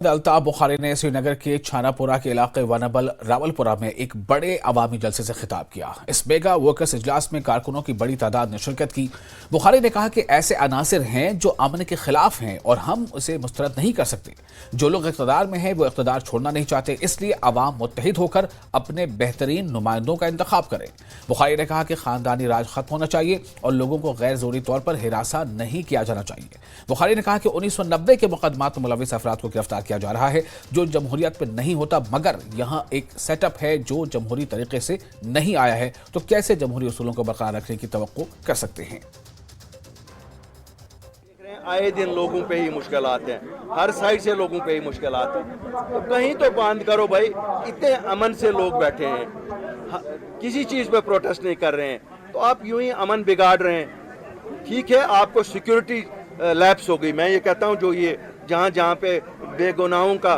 अल्ताफ बुखारी ने श्रीनगर के छानापुरा के इलाके वनबल रावलपुरा में एक बड़े अवामी जलसे से खिताब किया। इस मेगा वर्कर्स इजलास में कारकुनों की बड़ी तादाद ने शिरकत की। बुखारी ने कहा कि ऐसे अनासिर हैं जो अमन के खिलाफ हैं और हम उसे मुस्तरद नहीं कर सकते। जो लोग इक़्तिदार में हैं वो इक़्तिदार छोड़ना नहीं चाहते, इसलिए अवाम मुत्तहिद होकर अपने बेहतरीन नुमाइंदों का इंतखाब करें। बुखारी ने कहा कि खानदानी राज खत्म होना चाहिए और लोगों को गैर ज़रूरी तौर पर हिरासा नहीं किया जाना चाहिए। बुखारी ने कहा कि 1990 के मुकदमात में मुलविस अफराद को गिरफ्तार किया जा रहा है जो जमहूरियत में नहीं होता, मगर यहाँ एक सेटअप है जो जमहूरी तरीके से नहीं आया है, तो कैसे जमहूरी उसूलों को बरकरार रखने की तवक्को कर सकते हैं। आए दिन लोगों पे ही मुश्किल आते हैं, हर साइड से लोगों पे ही मुश्किल आते हैं, तो कहीं तो बंद करो भाई। इतने अमन से लोग बैठे हैं, किसी चीज पे प्रोटेस्ट नहीं कर रहे हैं, तो आप यूं ही अमन बिगाड़ रहे हैं। ठीक है, आपको सिक्योरिटी लैप्स हो गई। मैं ये कहता हूँ जो ये जहाँ जहाँ पे बेगुनाहों का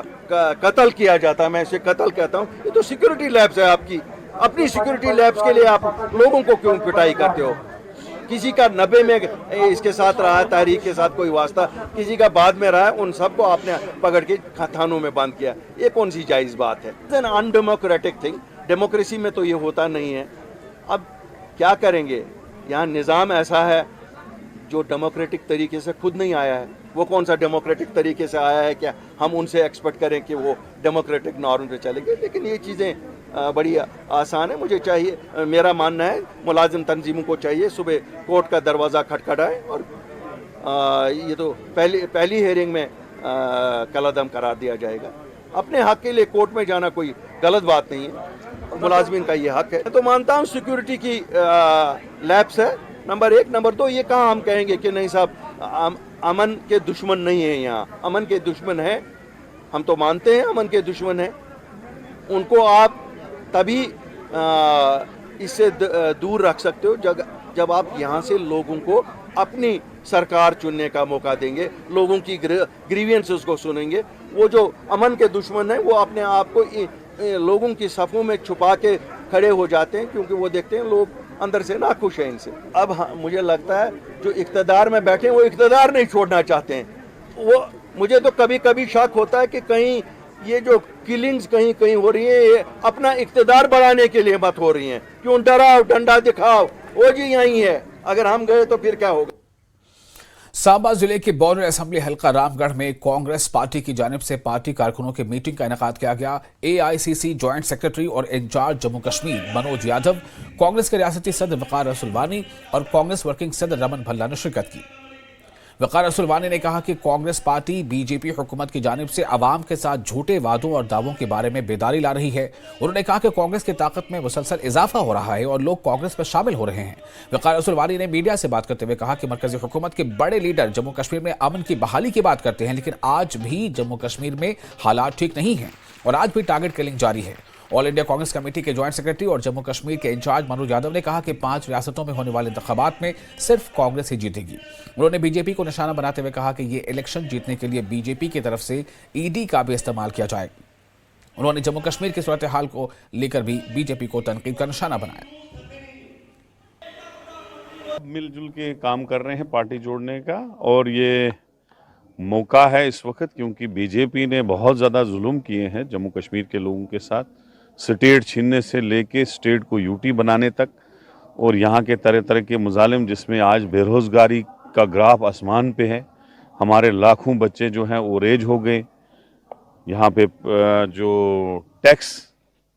कत्ल किया जाता है, मैं इसे कत्ल कहता हूँ, ये तो सिक्योरिटी लैब्स है आपकी। अपनी सिक्योरिटी लैब्स के लिए आप लोगों को क्यों पिटाई करते हो? किसी का 90 में इसके साथ रहा है, तहरीक के साथ कोई वास्ता, किसी का बाद में रहा है, उन सबको आपने पकड़ के थानों में बंद किया। ये कौन सी जायज़ बात है? It's an undemocratic thing. Democracy में तो ये होता नहीं है। अब क्या करेंगे? यहाँ निज़ाम ऐसा है जो डेमोक्रेटिक तरीके से खुद नहीं आया है। वो कौन सा डेमोक्रेटिक तरीके से आया है क्या हम उनसे एक्सपेक्ट करें कि वो डेमोक्रेटिक नॉर्म पे चलेंगे? लेकिन ये चीज़ें बड़ी आसान है। मुझे चाहिए, मेरा मानना है मुलाजिम तंजीमों को चाहिए सुबह कोर्ट का दरवाज़ा खटखटाए और ये तो पहली हेयरिंग में कलादम करार दिया जाएगा। अपने हक के लिए कोर्ट में जाना कोई गलत बात नहीं है, मुलाजमिन का ये हक है। तो मानता हूँ सिक्योरिटी की लैब्स है, नंबर 1। नंबर 2, ये कहाँ हम कहेंगे कि नहीं साहब अमन के दुश्मन नहीं है। यहाँ अमन के दुश्मन है, हम तो मानते हैं अमन के दुश्मन है। उनको आप तभी इससे दूर रख सकते हो जब आप यहाँ से लोगों को अपनी सरकार चुनने का मौका देंगे, लोगों की ग्रीवियंसेस को सुनेंगे। वो जो अमन के दुश्मन हैं वो अपने आप को लोगों की सफ़ों में छुपा के खड़े हो जाते हैं, क्योंकि वो देखते हैं लोग अंदर से नाखुश हैं इनसे। अब मुझे लगता है जो इक़्तिदार में बैठे हैं वो इक़्तिदार नहीं छोड़ना चाहते हैं। वो मुझे तो कभी कभी शक होता है कि कहीं ये जो किलिंग्स कहीं कहीं हो रही है ये अपना इक़्तिदार बढ़ाने के लिए मत हो रही हैं। क्यों डराओ, डंडा दिखाओ, वो जी यहीं है, अगर हम गए तो फिर क्या होगा? सांबा जिले के बॉर्डर असेंबली हल्का रामगढ़ में कांग्रेस पार्टी की जानिब से पार्टी कारकुनों की मीटिंग का इनेकाद किया गया। AICC जॉइंट सेक्रेटरी और इंचार्ज जम्मू कश्मीर मनोज यादव, कांग्रेस के रियासती सदर वकार रसूलवानी और कांग्रेस वर्किंग सदर रमन भल्ला ने शिरकत की। वकार रसूलवानी ने कहा कि कांग्रेस पार्टी बीजेपी हुकूमत की जानिब से अवाम के साथ झूठे वादों और दावों के बारे में बेदारी ला रही है। उन्होंने कहा कि कांग्रेस की ताकत में मुसलसल इजाफा हो रहा है और लोग कांग्रेस पर शामिल हो रहे हैं। वकार रसूलवानी ने मीडिया से बात करते हुए कहा कि मरकजी हुकूमत के बड़े लीडर जम्मू कश्मीर में अमन की बहाली की बात करते हैं, लेकिन आज भी जम्मू कश्मीर में हालात ठीक नहीं है और आज भी टारगेट किलिंग जारी है। ऑल इंडिया कांग्रेस कमेटी के ज्वाइंट सेक्रेटरी और जम्मू कश्मीर के इंचार्ज मनोज यादव ने कहा कि 5 रियासतों में होने वाले इंतखाबात में सिर्फ कांग्रेस ही जीतेगी। उन्होंने बीजेपी को निशाना बनाते हुए कहा कि ये इलेक्शन जीतने के लिए बीजेपी की तरफ से ईडी का भी इस्तेमाल किया जाए। उन्होंने जम्मू कश्मीर की सूरत हाल को लेकर भी बीजेपी को तनकीद का निशाना बनाया। मिलजुल के काम कर रहे हैं पार्टी जोड़ने का, और ये मौका है इस वक्त, क्योंकि बीजेपी ने बहुत ज़्यादा जुल्म किए हैं जम्मू कश्मीर के लोगों के साथ, स्टेट छीनने से लेके स्टेट को यूटी बनाने तक, और यहाँ के तरह तरह के मुजालिम, जिसमें आज बेरोज़गारी का ग्राफ आसमान पे है। हमारे लाखों बच्चे जो हैं वो रेज हो गए। यहाँ पे जो टैक्स,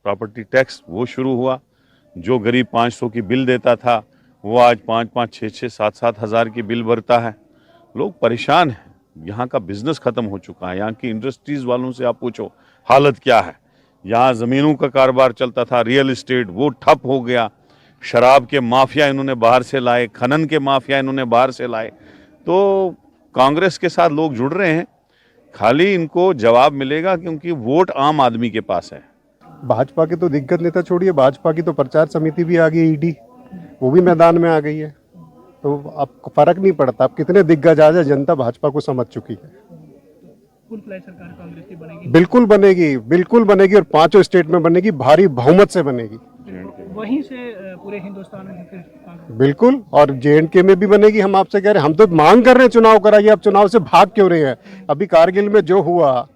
प्रॉपर्टी टैक्स वो शुरू हुआ। जो गरीब 500 की बिल देता था वो आज 5-5, 6-6, 7-7 हज़ार की बिल भरता है। लोग परेशान हैं। यहाँ का बिजनेस ख़त्म हो चुका है। यहाँ की इंडस्ट्रीज़ वालों से आप पूछो हालत क्या है। यहाँ ज़मीनों का कारोबार चलता था, रियल इस्टेट, वो ठप हो गया। शराब के माफिया इन्होंने बाहर से लाए, खनन के माफिया इन्होंने बाहर से लाए। तो कांग्रेस के साथ लोग जुड़ रहे हैं, खाली इनको जवाब मिलेगा, क्योंकि वोट आम आदमी के पास है। भाजपा के तो दिग्गज नेता छोड़िए, भाजपा की तो प्रचार समिति भी आ गई, ईडी वो भी मैदान में आ गई है। तो अब फर्क नहीं पड़ता, अब कितने दिग्गज आ जाए, जनता भाजपा को समझ चुकी है। फुल फ्लैश सरकार कांग्रेस की बनेगी? बिल्कुल बनेगी, बिल्कुल बनेगी, और 5 स्टेट में बनेगी, भारी बहुमत से बनेगी। वहीं से पूरे हिंदुस्तान में फिर बिल्कुल, और JNK में भी बनेगी। हम आपसे कह रहे हैं, हम तो मांग कर रहे हैं चुनाव कराइए, आप चुनाव से भाग क्यों रहे हैं? अभी कारगिल में जो हुआ,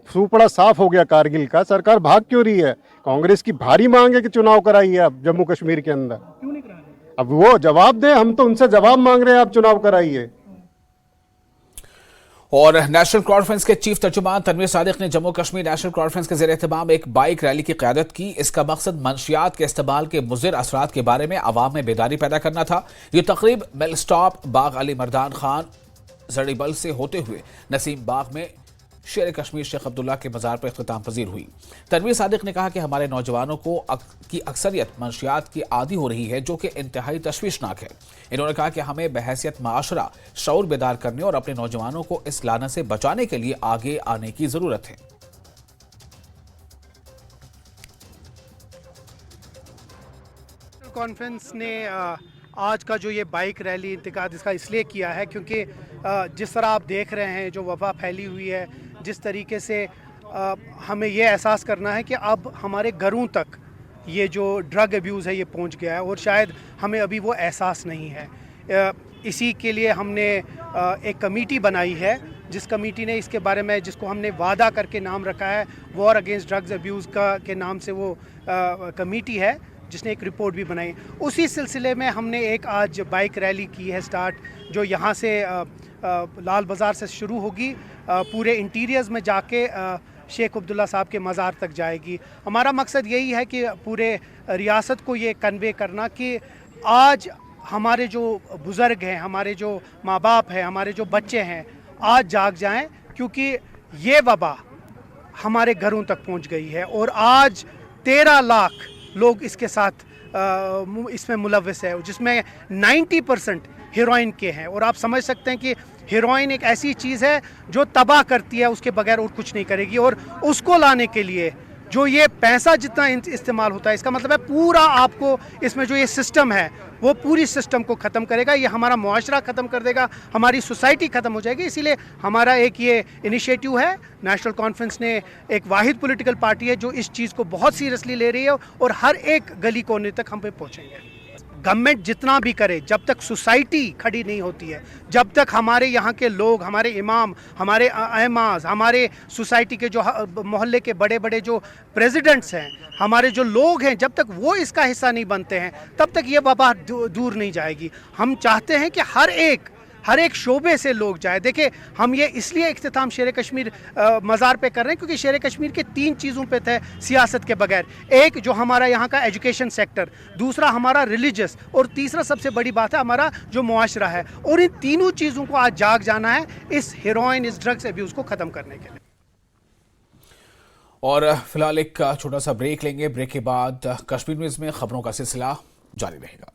सुपड़ा साफ हो गया कारगिल का, सरकार भाग क्यों रही है? कांग्रेस की भारी मांग है कि चुनाव कराइए आप जम्मू कश्मीर के अंदर। क्यों नहीं करा रहे? अब वो जवाब दें, हम तो उनसे जवाब मांग रहे हैं, आप चुनाव कराइए। और नेशनल कॉन्फ्रेंस के चीफ तर्जुमान तनवीर सादिक ने जम्मू कश्मीर नेशनल कॉन्फ्रेंस के ज़ेर-ए-एहतमाम एक बाइक रैली की क़यादत की। इसका मकसद मंशियात के इस्तेमाल के मुज़िर असरात के बारे में अवाम में बेदारी पैदा करना था। ये तकरीब मिल स्टॉप बाग अली मर्दान खान जड़ीबल से होते हुए नसीम बाग में शेर कश्मीर शेख अब्दुल्ला के मज़ार पर इख्तिताम पजीर हुई। तनवीर सादिक ने कहा कि हमारे नौजवानों की अक्सरियत मंशियात की आदी हो रही है, जो कि इंतहाई तशवीशनाक है। इन्होंने कहा कि हमें बहैसियत माशरा शऊर बेदार करने और अपने नौजवानों को इस लानत से बचाने के लिए आगे आने की जरूरत है। कॉन्फ्रेंस ने आज का जो ये बाइक रैली इंतकाद इसका इसलिए किया है क्योंकि जिस तरह आप देख रहे हैं जो वबा फैली हुई है, जिस तरीके से हमें ये एहसास करना है कि अब हमारे घरों तक ये जो ड्रग अब्यूज़ है ये पहुंच गया है और शायद हमें अभी वो एहसास नहीं है। इसी के लिए हमने एक कमेटी बनाई है, जिस कमेटी ने इसके बारे में, जिसको हमने वादा करके नाम रखा है वॉर अगेंस्ट ड्रग्स अब्यूज़ के नाम से वो कमेटी है, जिसने एक रिपोर्ट भी बनाई। उसी सिलसिले में हमने एक आज बाइक रैली की है स्टार्ट, जो यहाँ से लाल बाज़ार से शुरू होगी, पूरे इंटीरियर्स में जाके शेख अब्दुल्ला साहब के मज़ार तक जाएगी। हमारा मकसद यही है कि पूरे रियासत को ये कन्वे करना कि आज हमारे जो बुज़ुर्ग हैं, हमारे जो माँ बाप हैं, हमारे जो बच्चे हैं, आज जाग जाएं, क्योंकि ये वबा हमारे घरों तक पहुंच गई है और आज 13 लाख लोग इसके साथ इसमें मुलव्वस है, जिसमें 90% हीरोइन के हैं। और आप समझ सकते हैं कि हीरोइन एक ऐसी चीज़ है जो तबाह करती है, उसके बगैर और कुछ नहीं करेगी। और उसको लाने के लिए जो ये पैसा जितना इस्तेमाल होता है, इसका मतलब है पूरा आपको इसमें जो ये सिस्टम है वो पूरी सिस्टम को ख़त्म करेगा, ये हमारा मुआशरा ख़त्म कर देगा, हमारी सोसाइटी ख़त्म हो जाएगी। इसीलिए हमारा एक ये इनिशिएटिव है। नेशनल कॉन्फ्रेंस ने एक वाहिद पॉलिटिकल पार्टी है जो इस चीज़ को बहुत सीरियसली ले रही है और हर एक गली कोने तक हम पे पहुँचेंगे। गवर्नमेंट जितना भी करे, जब तक सोसाइटी खड़ी नहीं होती है, जब तक हमारे यहाँ के लोग, हमारे इमाम, हमारे अहमाज, हमारे सोसाइटी के जो मोहल्ले के बड़े बड़े जो प्रेसिडेंट्स हैं, हमारे जो लोग हैं, जब तक वो इसका हिस्सा नहीं बनते हैं, तब तक ये वबा दूर नहीं जाएगी। हम चाहते हैं कि हर एक शोबे से लोग जाए। देखिए, हम ये इसलिए इख्तिताम शेर कश्मीर मज़ार पे कर रहे हैं क्योंकि शेर कश्मीर के 3 चीज़ों पे थे सियासत के बगैर। एक जो हमारा यहाँ का एजुकेशन सेक्टर, दूसरा हमारा रिलीजियस, और तीसरा सबसे बड़ी बात है हमारा जो मुआशरा है। और इन तीनों चीज़ों को आज जाग जाना है इस हीरोइन, इस ड्रग्स अब्यूज़ को ख़त्म करने के लिए। और फिलहाल एक छोटा सा ब्रेक लेंगे। ब्रेक के बाद कश्मीर न्यूज़ में खबरों का सिलसिला जारी रहेगा।